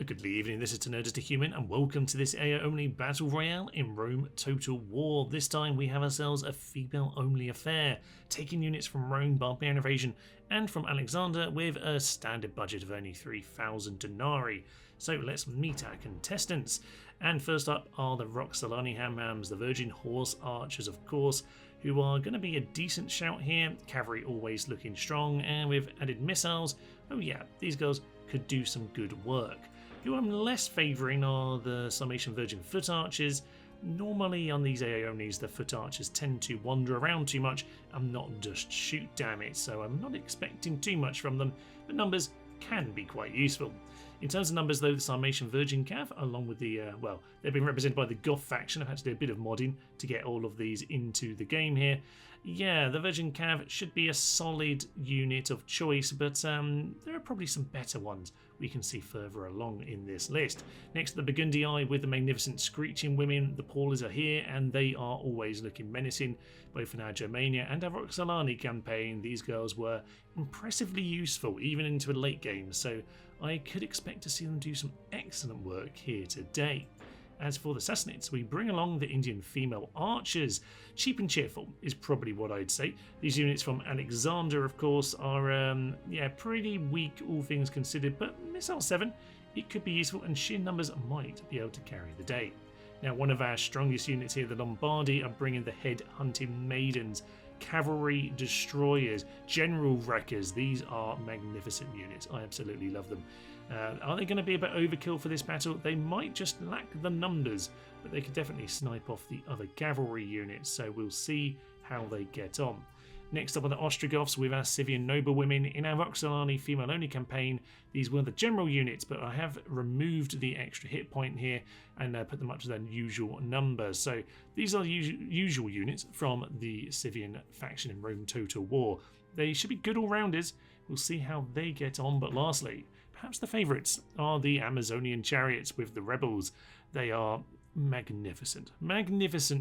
A good evening, this is Nerdist a Human, and welcome to this AI-only Battle Royale in Rome Total War. This time we have ourselves a female-only affair, taking units from Rome Barbarian Invasion and from Alexander with a standard budget of only 3,000 denarii. So let's meet our contestants. And first up are the Roxolani Hamhams, the Virgin Horse Archers, of course, who are going to be a decent shout here. Cavalry always looking strong, and with added missiles, oh yeah, these girls could do some good work. Who I'm less favouring are the Summation Virgin Foot Archers. Normally on these AA-onlys, the Foot Archers tend to wander around too much and not just shoot damage, so I'm not expecting too much from them, but numbers can be quite useful. In terms of numbers though, the Sarmatian Virgin Cav, along with the, well, they've been represented by the Goth faction. I've had to do a bit of modding to get all of these into the game here. Yeah, the Virgin Cav should be a solid unit of choice, but there are probably some better ones we can see further along in this list. Next, the Burgundy Eye with the magnificent Screeching Women. The Paulas are here, and they are always looking menacing, both in our Germania and our Roxolani campaign. These girls were impressively useful, even into a late game, so I could expect to see them do some excellent work here today. As for the Sassanids, we bring along the Indian female archers. Cheap and cheerful is probably what I'd say. These units from Alexander, of course, are pretty weak, all things considered, but Missile 7, it could be useful, and sheer numbers might be able to carry the day. Now, one of our strongest units here, the Lombardi, are bringing the head hunting maidens, cavalry destroyers, general wreckers. These are magnificent units. I absolutely love them. Are they going to be a bit overkill for this battle? They might just lack the numbers, but they could definitely snipe off the other cavalry units, so we'll see how they get on. Next up are the Ostrogoths with our Scythian noblewomen. In our Roxolani female-only campaign, these were the general units, but I have removed the extra hit point here and put them up to their usual numbers. So these are the usual units from the Scythian faction in Rome Total War. They should be good all-rounders. We'll see how they get on, but lastly, perhaps the favourites are the Amazonian chariots with the rebels. They are magnificent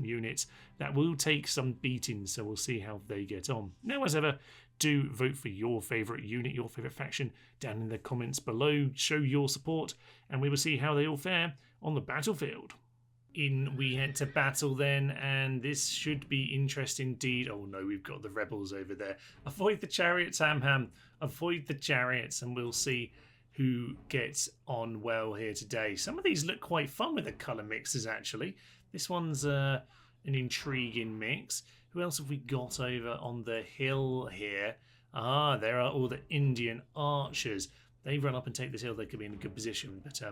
units that will take some beatings, so we'll see how they get on. Now, as ever, do vote for your favourite unit, your favourite faction down in the comments below. Show your support, and we will see how they all fare on the battlefield. In we head to battle then, and this should be interesting indeed. Oh no, we've got the rebels over there. Avoid the chariots, Hamham. Avoid the chariots, and we'll see who gets on well here today. Some of these look quite fun with the colour mixes, actually. This one's an intriguing mix. Who else have we got over on the hill here? Ah, there are all the Indian archers. They run up and take this hill. They could be in a good position, but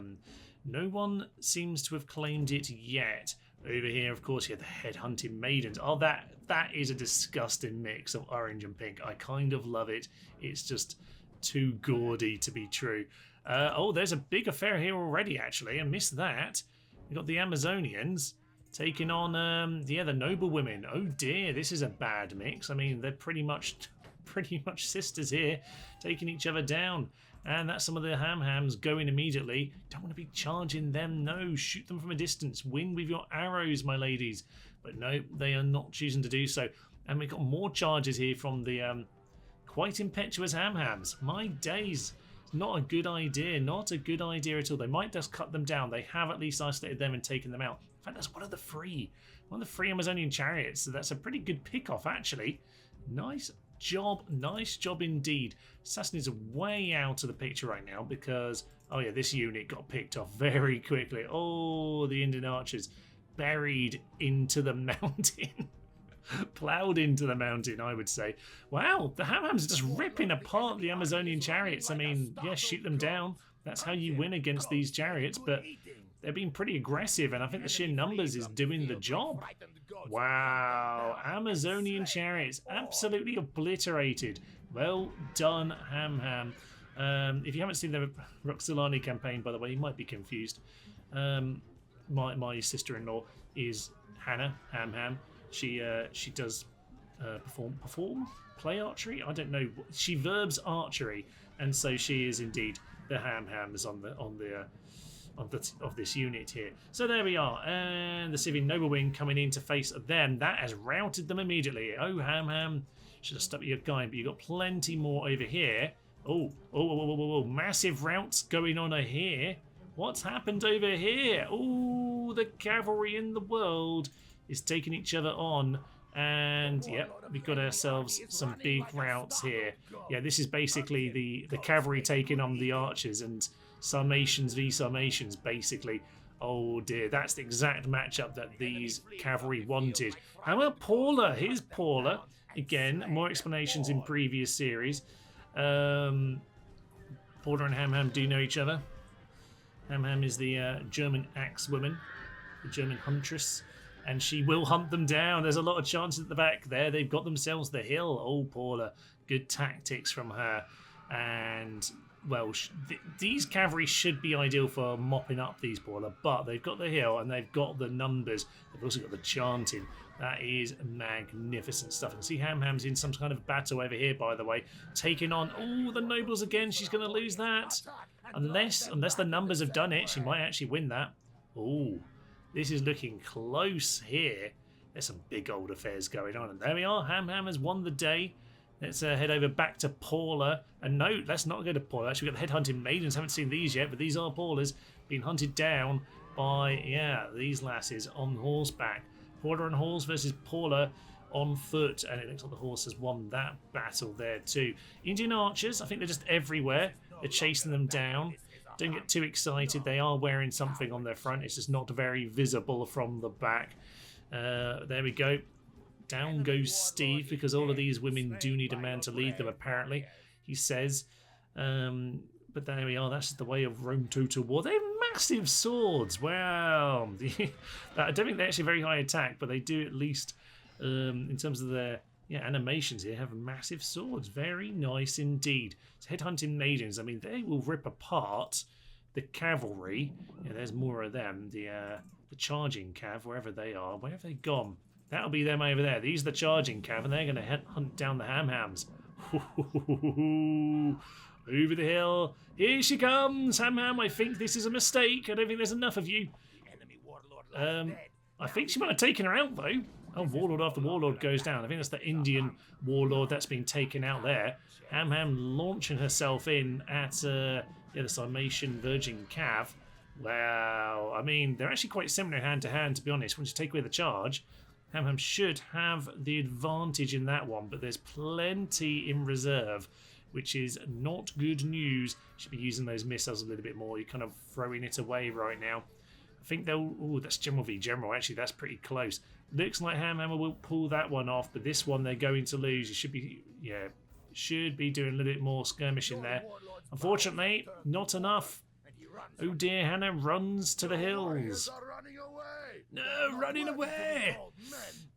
no one seems to have claimed it yet. Over here, of course, you have the head-hunting maidens. Oh, that is a disgusting mix of orange and pink. I kind of love it. It's just too gaudy to be true. Oh, there's a big affair here already, actually. I missed that. We've got the Amazonians taking on the noble women. Oh dear, this is a bad mix. I mean, they're pretty much sisters here, taking each other down. And that's some of the Hamhams going immediately. Don't want to be charging them. No, shoot them from a distance. Win with your arrows, my ladies. But no, they are not choosing to do so. And we've got more charges here from the quite impetuous Hamhams. My days. Not a good idea. Not a good idea at all. They might just cut them down. They have at least isolated them and taken them out. In fact, that's one of the three Amazonian chariots. So that's a pretty good pick-off, actually. Nice job indeed. Sassanids are way out of the picture right now because, oh yeah, this unit got picked off very quickly. Oh, the Indian archers buried into the mountain. Ploughed into the mountain, I would say. Wow, the Hamhams are just ripping apart the Amazonian chariots. I mean, yes, shoot them down. That's how you win against these chariots, but they're being pretty aggressive, and I think the sheer numbers is doing the job. Wow, Amazonian chariots absolutely obliterated. Well done, Hamham. If you haven't seen the Roxolani campaign, by the way, you might be confused. My sister-in-law is Hannah Hamham. She does play archery. I don't know. She verbs archery, and so she is indeed the Hamhams of this unit here. So there we are, and the Scythian noble wing coming in to face them. That has routed them immediately. Oh, Hamham, should have stuck with your guy, but you've got plenty more over here. Oh, massive routes going on here. What's happened over here? Oh, the cavalry in the world is taking each other on. And, yep, we've got ourselves some big routes here. Yeah, this is basically the cavalry taking on the archers and Sarmatians v Sarmatians, basically. Oh dear, that's the exact matchup that these cavalry wanted. How about Paula? Here's Paula. Again, more explanations in previous series. Paula and Ham do know each other. Ham is the German axe woman, the German huntress, and she will hunt them down. There's a lot of chances at the back there. They've got themselves the hill. Oh, Paula, good tactics from her. And, well, these cavalry should be ideal for mopping up these Paula, but they've got the hill and they've got the numbers. They've also got the chanting. That is magnificent stuff. And see Ham's in some kind of battle over here, by the way, taking on all the nobles again. She's going to lose that. Unless the numbers have done it, she might actually win that. Oh, this is looking close here. There's some big old affairs going on. And there we are. Ham has won the day. Let's head over back to Paula. And no, let's not go to Paula. Actually, we've got the headhunting maidens. Haven't seen these yet, but these are Paulas being hunted down by, yeah, these lasses on horseback. Paula on horse versus Paula on foot. And it looks like the horse has won that battle there too. Indian archers, I think they're just everywhere. They're chasing them down. Don't get too excited. They are wearing something on their front. It's just not very visible from the back. There we go. Down goes Steve, because all of these women do need a man to lead them, apparently, he says. But there we are. That's just the way of Rome Total War. They have massive swords. Wow. I don't think they're actually very high attack, but they do at least, in terms of their animations here, have massive swords. Very nice indeed. So headhunting maidens, I mean, they will rip apart the cavalry. Yeah, there's more of them. The charging cav, wherever they are. Where have they gone? That'll be them over there. These are the charging cav, and they're going to hunt down the Hams. Over the hill. Here she comes, Ham. I think this is a mistake. I don't think there's enough of you. I think she might have taken her out, though. Oh, warlord after warlord goes down. I think that's the Indian warlord that's been taken out there. Ham launching herself in at the Sarmatian Virgin Cav. Wow. I mean, they're actually quite similar hand to hand, to be honest. Once you take away the charge, Ham should have the advantage in that one, but there's plenty in reserve, which is not good news. Should be using those missiles a little bit more. You're kind of throwing it away right now. I think they'll... Oh, that's General v General. Actually, that's pretty close. Looks like Ham will pull that one off, but this one they're going to lose. You should be... Yeah, should be doing a little bit more skirmishing there. Unfortunately, not enough. Oh dear, Hannah runs to the hills. No, running away!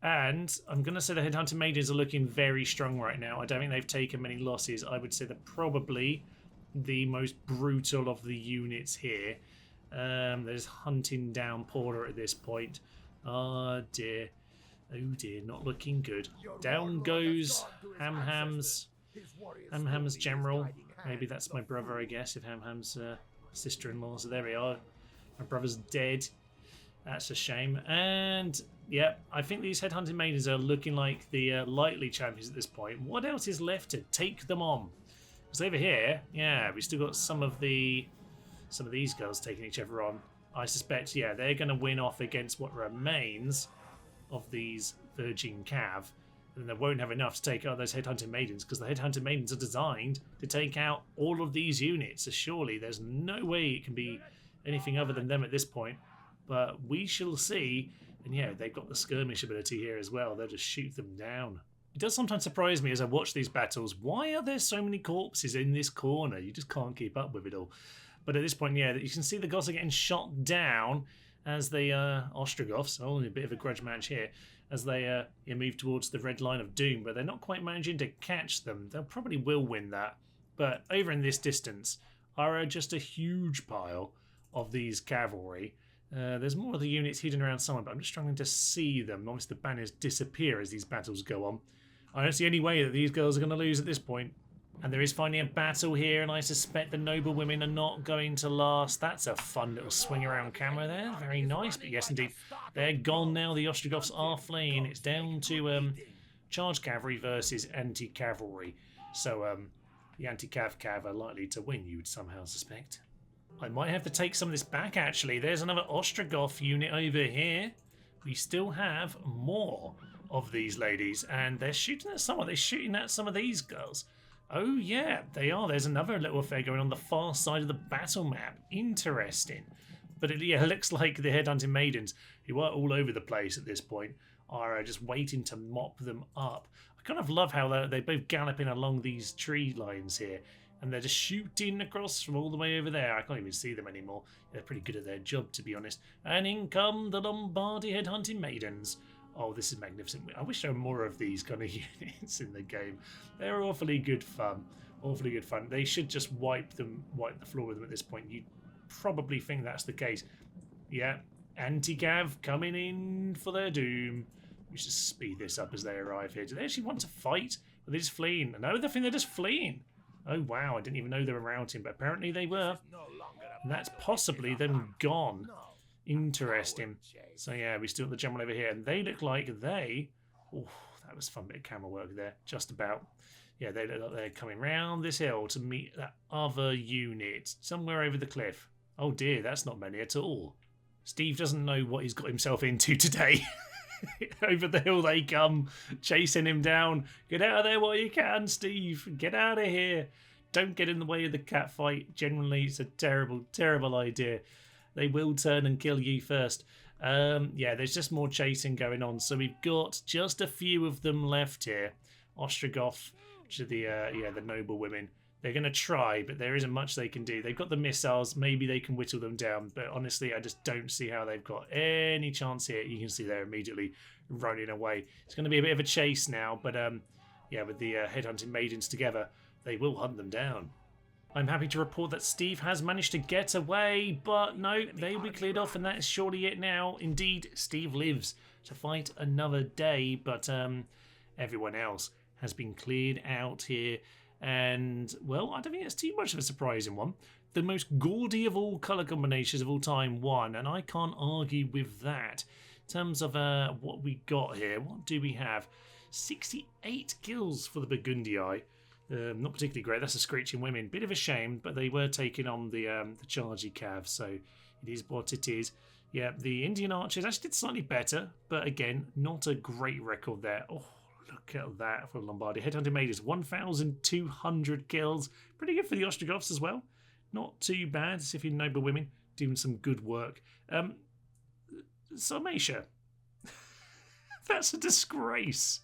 And I'm going to say the headhunting maidens are looking very strong right now. I don't think they've taken many losses. I would say they're probably the most brutal of the units here. They're just hunting down Paula at this point. Oh dear. Oh dear, not looking good. Down goes Ham's general. Maybe that's my brother, I guess, if Ham's sister-in-law. So there we are. My brother's dead. That's a shame. And yeah, I think these headhunting maidens are looking like the lightly champions at this point. What else is left to take them on? Because over here, yeah, we still got some of these girls taking each other on. I suspect, yeah, they're going to win off against what remains of these Virgin Cav. And they won't have enough to take out those headhunting maidens, because the headhunting maidens are designed to take out all of these units. So surely there's no way it can be anything other than them at this point. But we shall see. And yeah, they've got the skirmish ability here as well. They'll just shoot them down. It does sometimes surprise me as I watch these battles. Why are there so many corpses in this corner? You just can't keep up with it all. But at this point, yeah, you can see the Goths are getting shot down as they Ostrogoths. Only a bit of a grudge match here as they move towards the red line of doom, but they're not quite managing to catch them. They probably will win that. But over in this distance are just a huge pile of these cavalry. There's more of the units hidden around somewhere, but I'm just struggling to see them. Obviously, the banners disappear as these battles go on. I don't see any way that these girls are going to lose at this point. And there is finally a battle here, and I suspect the noble women are not going to last. That's a fun little swing around camera there. Very nice, but yes, indeed. They're gone now. The Ostrogoths are fleeing. It's down to charge cavalry versus anti-cavalry. So the anti-cav are likely to win, you would somehow suspect. I might have to take some of this back, actually. There's another Ostrogoth unit over here. We still have more of these ladies, and they're shooting at someone. They're shooting at some of these girls. Oh, yeah, they are. There's another little affair going on the far side of the battle map. Interesting. But it looks like the headhunting maidens, who are all over the place at this point, are just waiting to mop them up. I kind of love how they're both galloping along these tree lines here, and they're just shooting across from all the way over there. I can't even see them anymore. They're pretty good at their job, to be honest. And in come the Lombardy headhunting maidens. Oh, this is magnificent. I wish there were more of these kind of units in the game. They're awfully good fun. Awfully good fun. They should just wipe the floor with them at this point. You'd probably think that's the case. Yeah, anti-cav coming in for their doom. We should speed this up as they arrive here. Do they actually want to fight? Or are they just fleeing? No, I think they're just fleeing. Oh, wow, I didn't even know they were routing, but apparently they were. And that's possibly them gone. Interesting. So, yeah, we still got the gentleman over here, and they look like they... Oh, that was a fun bit of camera work there, just about. Yeah, they look like they're coming round this hill to meet that other unit, somewhere over the cliff. Oh, dear, that's not many at all. Steve doesn't know what he's got himself into today. Over the hill they come, chasing him down. Get out of there while you can, Steve. Get out of here. Don't get in the way of the cat fight. Generally, it's a terrible, terrible idea. They will turn and kill you first. Yeah, there's just more chasing going on. So we've got just a few of them left here. Ostrogoth, which are the noble women. They're going to try, but there isn't much they can do. They've got the missiles. Maybe they can whittle them down. But honestly, I just don't see how they've got any chance here. You can see they're immediately running away. It's going to be a bit of a chase now. But yeah, with the headhunting maidens together, they will hunt them down. I'm happy to report that Steve has managed to get away. But no, they will be cleared off, and that is surely it now. Indeed, Steve lives to fight another day. But everyone else has been cleared out here. And, well, I don't think it's too much of a surprising one. The most gaudy of all colour combinations of all time won, and I can't argue with that. In terms of what we got here, what do we have? 68 kills for the Burgundii. Not particularly great. That's a Screeching Women. Bit of a shame, but they were taking on the Chargy Cav, so it is what it is. Yeah, the Indian Archers actually did slightly better, but again, not a great record there. Oh, look at that for Lombardy. Headhunting Maidens, 1,200 kills. Pretty good for the Ostrogoths as well. Not too bad, as if you're noble women, doing some good work. Sarmatia. That's a disgrace.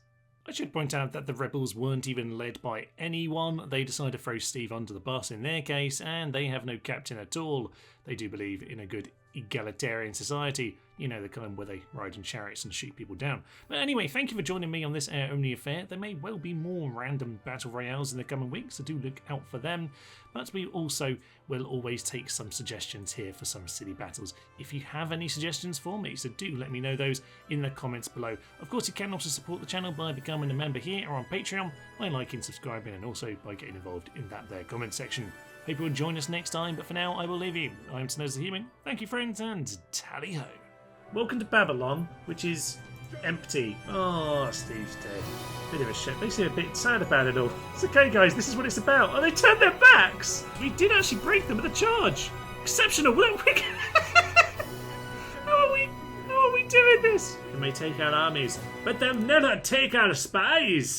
I should point out that the rebels weren't even led by anyone. They decided to throw Steve under the bus in their case, and they have no captain at all. They do believe in a good egalitarian society. You know, the kind where they ride in chariots and shoot people down. But anyway, thank you for joining me on this air-only affair. There may well be more random battle royales in the coming weeks, so do look out for them. But we also will always take some suggestions here for some city battles. If you have any suggestions for me, so do let me know those in the comments below. Of course, you can also support the channel by becoming a member here or on Patreon, by liking, subscribing, and also by getting involved in that there comment section. Hope you'll join us next time, but for now, I will leave you. I'm Snows the Human. Thank you, friends, and tally-ho. Welcome to Babylon, which is empty. Oh, Steve's dead. Bit of a shit. They seem a bit sad about it all. It's okay, guys. This is what it's about. Oh, they turned their backs. We did actually break them with a charge. Exceptional. How are we doing this? They may take our armies, but they'll never take our spies.